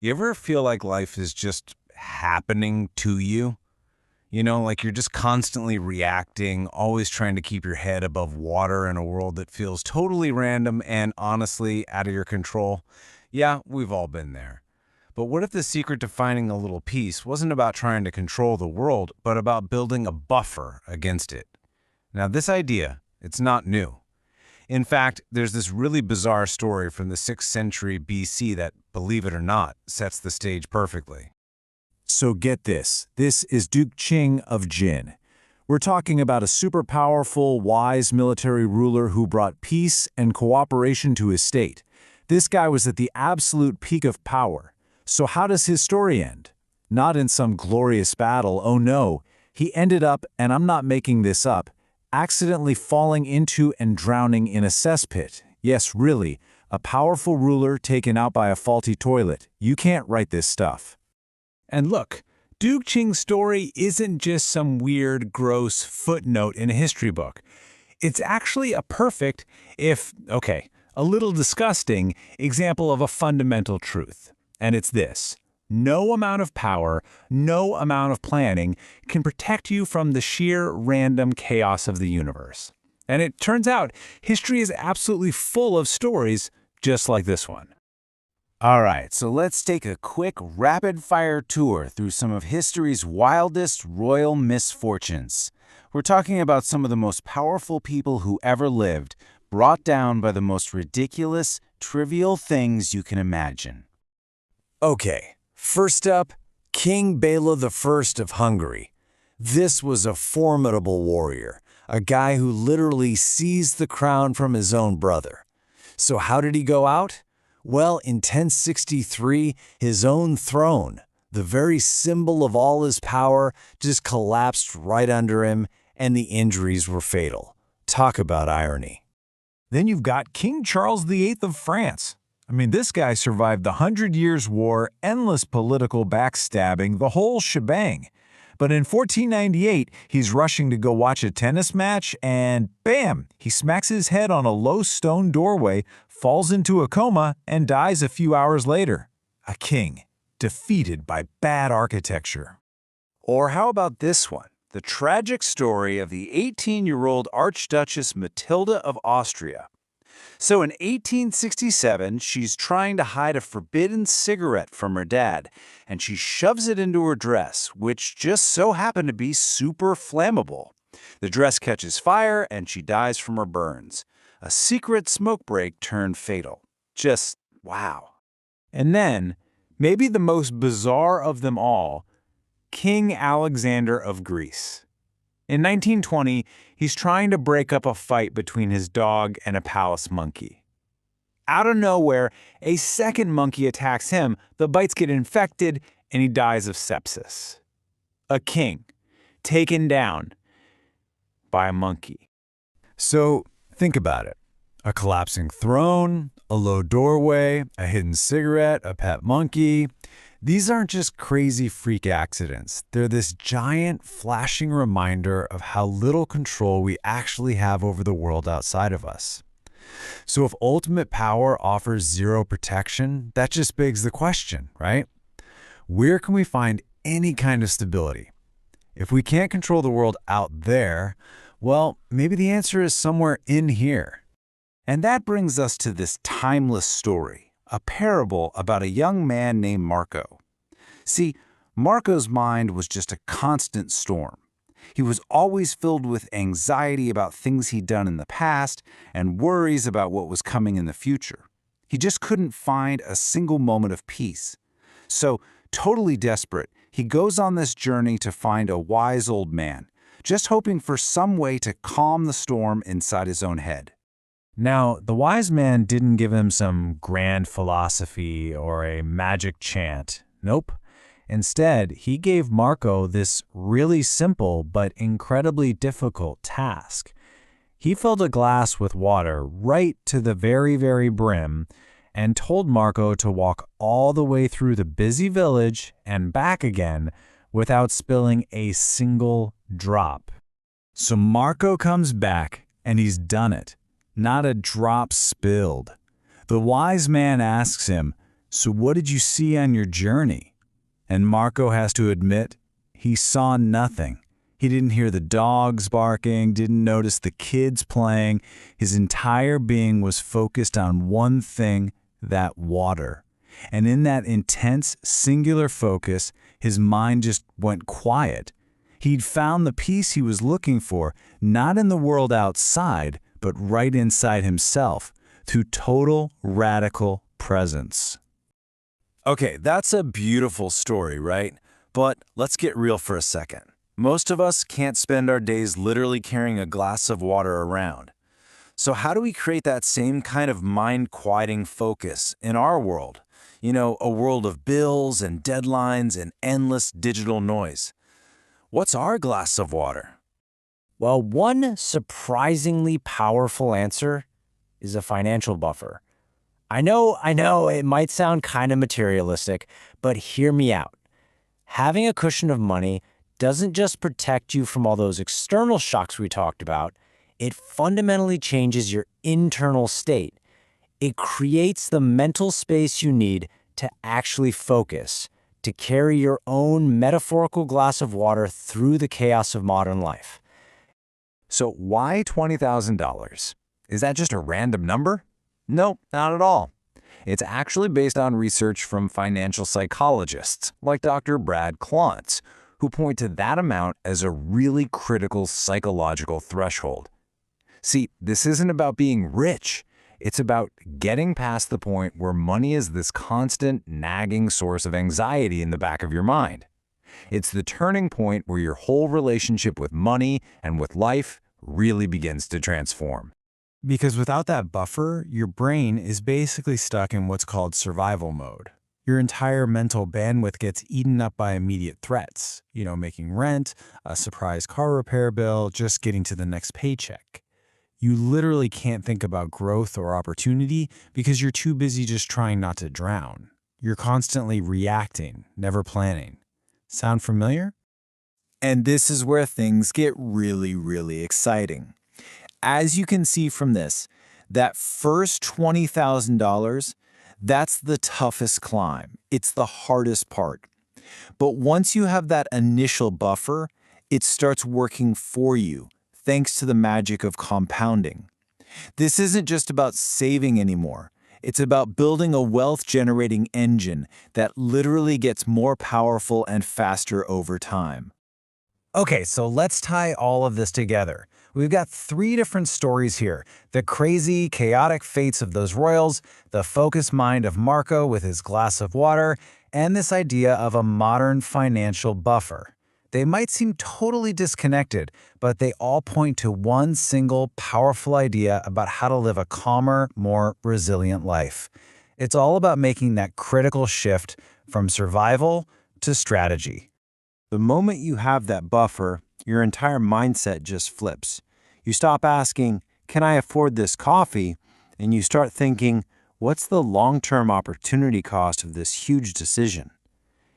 You ever feel like life is just happening to you? Like you're just constantly reacting, always trying to keep your head above water in a world that feels totally random and honestly out of your control? Yeah, we've all been there. But what if the secret to finding a little peace wasn't about trying to control the world, but about building a buffer against it? Now, this idea, it's not new. In fact, there's this really bizarre story from the 6th century BC that, believe it or not, sets the stage perfectly. So get this. This is Duke Qing of Jin. We're talking about a super powerful, wise military ruler who brought peace and cooperation to his state. This guy was at the absolute peak of power. So how does his story end? Not in some glorious battle, oh no. He ended up, and I'm not making this up, accidentally falling into and drowning in a cesspit. Yes, really, a powerful ruler taken out by a faulty toilet. You can't write this stuff. And look, Duke Qing's story isn't just some weird, gross footnote in a history book. It's actually a perfect, a little disgusting, example of a fundamental truth. And it's this: no amount of power, no amount of planning can protect you from the sheer random chaos of the universe. And it turns out, history is absolutely full of stories just like this one. All right, so let's take a quick rapid-fire tour through some of history's wildest royal misfortunes. We're talking about some of the most powerful people who ever lived, brought down by the most ridiculous, trivial things you can imagine. Okay, first up, King Bela I of Hungary. This was a formidable warrior, a guy who literally seized the crown from his own brother. So how did he go out? Well, in 1063, his own throne, the very symbol of all his power, just collapsed right under him, and the injuries were fatal. Talk about irony. Then you've got King Charles VIII of France. This guy survived the 100 Years' War, endless political backstabbing, the whole shebang. But in 1498, he's rushing to go watch a tennis match, and bam, he smacks his head on a low stone doorway, falls into a coma, and dies a few hours later. A king, defeated by bad architecture. Or how about this one? The tragic story of the 18-year-old Archduchess Matilda of Austria. So in 1867, she's trying to hide a forbidden cigarette from her dad, and she shoves it into her dress, which just so happened to be super flammable. The dress catches fire, and she dies from her burns. A secret smoke break turned fatal. Just wow. And then, maybe the most bizarre of them all, King Alexander of Greece. In 1920, he's trying to break up a fight between his dog and a palace monkey. Out of nowhere, a second monkey attacks him, the bites get infected, and he dies of sepsis. A king, taken down by a monkey. So think about it. A collapsing throne, a low doorway, a hidden cigarette, a pet monkey. These aren't just crazy freak accidents. They're this giant, flashing reminder of how little control we actually have over the world outside of us. So if ultimate power offers zero protection, that just begs the question, right? Where can we find any kind of stability? If we can't control the world out there, well, maybe the answer is somewhere in here. And that brings us to this timeless story, a parable about a young man named Marco. See, Marco's mind was just a constant storm. He was always filled with anxiety about things he'd done in the past and worries about what was coming in the future. He just couldn't find a single moment of peace. So, totally desperate, he goes on this journey to find a wise old man, just hoping for some way to calm the storm inside his own head. Now, the wise man didn't give him some grand philosophy or a magic chant. Nope. Instead, he gave Marco this really simple but incredibly difficult task. He filled a glass with water right to the very, very brim and told Marco to walk all the way through the busy village and back again without spilling a single drop. So Marco comes back, and he's done it. Not a drop spilled. The wise man asks him, So what did you see on your journey? And Marco has to admit, he saw nothing. He didn't hear the dogs barking, didn't notice the kids playing. His entire being was focused on one thing, that water. And in that intense, singular focus, his mind just went quiet. He'd found the peace he was looking for, not in the world outside, but right inside himself, through total, radical presence. Okay, that's a beautiful story, right? But let's get real for a second. Most of us can't spend our days literally carrying a glass of water around. So how do we create that same kind of mind-quieting focus in our world? You know, a world of bills and deadlines and endless digital noise. What's our glass of water? Well, one surprisingly powerful answer is a financial buffer. I know, it might sound kind of materialistic, but hear me out. Having a cushion of money doesn't just protect you from all those external shocks we talked about, it fundamentally changes your internal state. It creates the mental space you need to actually focus, to carry your own metaphorical glass of water through the chaos of modern life. So why $20,000? Is that just a random number? No, not at all. It's actually based on research from financial psychologists like Dr. Brad Klontz, who point to that amount as a really critical psychological threshold. See, this isn't about being rich. It's about getting past the point where money is this constant, nagging source of anxiety in the back of your mind. It's the turning point where your whole relationship with money and with life really begins to transform. Because without that buffer, your brain is basically stuck in what's called survival mode. Your entire mental bandwidth gets eaten up by immediate threats, making rent, a surprise car repair bill, just getting to the next paycheck. You literally can't think about growth or opportunity because you're too busy just trying not to drown. You're constantly reacting, never planning. Sound familiar? And this is where things get really, really exciting. As you can see from this, that first $20,000, that's the toughest climb. It's the hardest part. But once you have that initial buffer, it starts working for you, thanks to the magic of compounding. This isn't just about saving anymore. It's about building a wealth-generating engine that literally gets more powerful and faster over time. Okay, so let's tie all of this together. We've got 3 different stories here. The crazy, chaotic fates of those royals, the focused mind of Marco with his glass of water, and this idea of a modern financial buffer. They might seem totally disconnected, but they all point to one single, powerful idea about how to live a calmer, more resilient life. It's all about making that critical shift from survival to strategy. The moment you have that buffer, your entire mindset just flips. You stop asking, can I afford this coffee? And you start thinking, what's the long-term opportunity cost of this huge decision?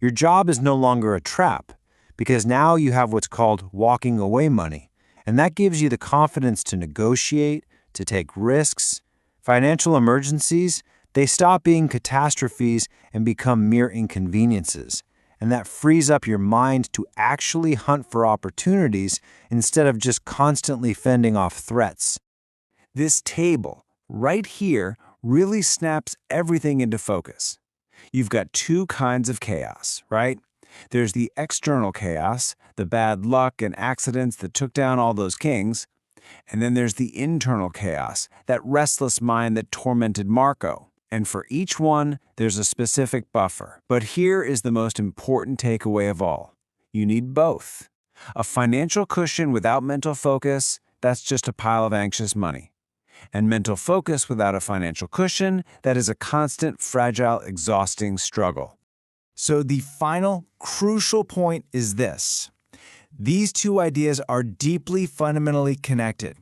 Your job is no longer a trap, because now you have what's called walking away money, and that gives you the confidence to negotiate, to take risks. Financial emergencies, they stop being catastrophes and become mere inconveniences. And that frees up your mind to actually hunt for opportunities instead of just constantly fending off threats. This table, right here, really snaps everything into focus. You've got 2 kinds of chaos, right? There's the external chaos, the bad luck and accidents that took down all those kings. And then there's the internal chaos, that restless mind that tormented Marco. And for each one, there's a specific buffer. But here is the most important takeaway of all. You need both. A financial cushion without mental focus, that's just a pile of anxious money. And mental focus without a financial cushion, that is a constant, fragile, exhausting struggle. So the final, crucial point is this. These 2 ideas are deeply fundamentally connected.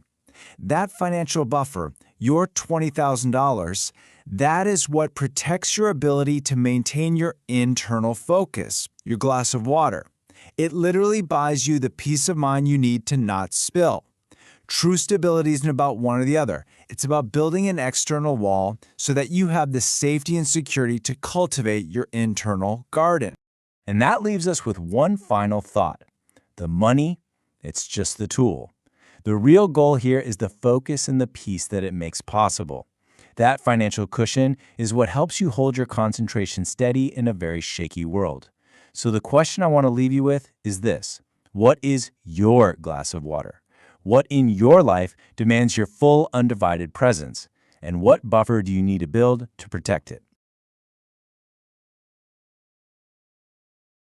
That financial buffer, your $20,000, that is what protects your ability to maintain your internal focus, your glass of water. It literally buys you the peace of mind you need to not spill. True stability isn't about one or the other. It's about building an external wall so that you have the safety and security to cultivate your internal garden. And that leaves us with one final thought. The money, it's just the tool. The real goal here is the focus and the peace that it makes possible. That financial cushion is what helps you hold your concentration steady in a very shaky world. So the question I want to leave you with is this. What is your glass of water? What in your life demands your full undivided presence? And what buffer do you need to build to protect it?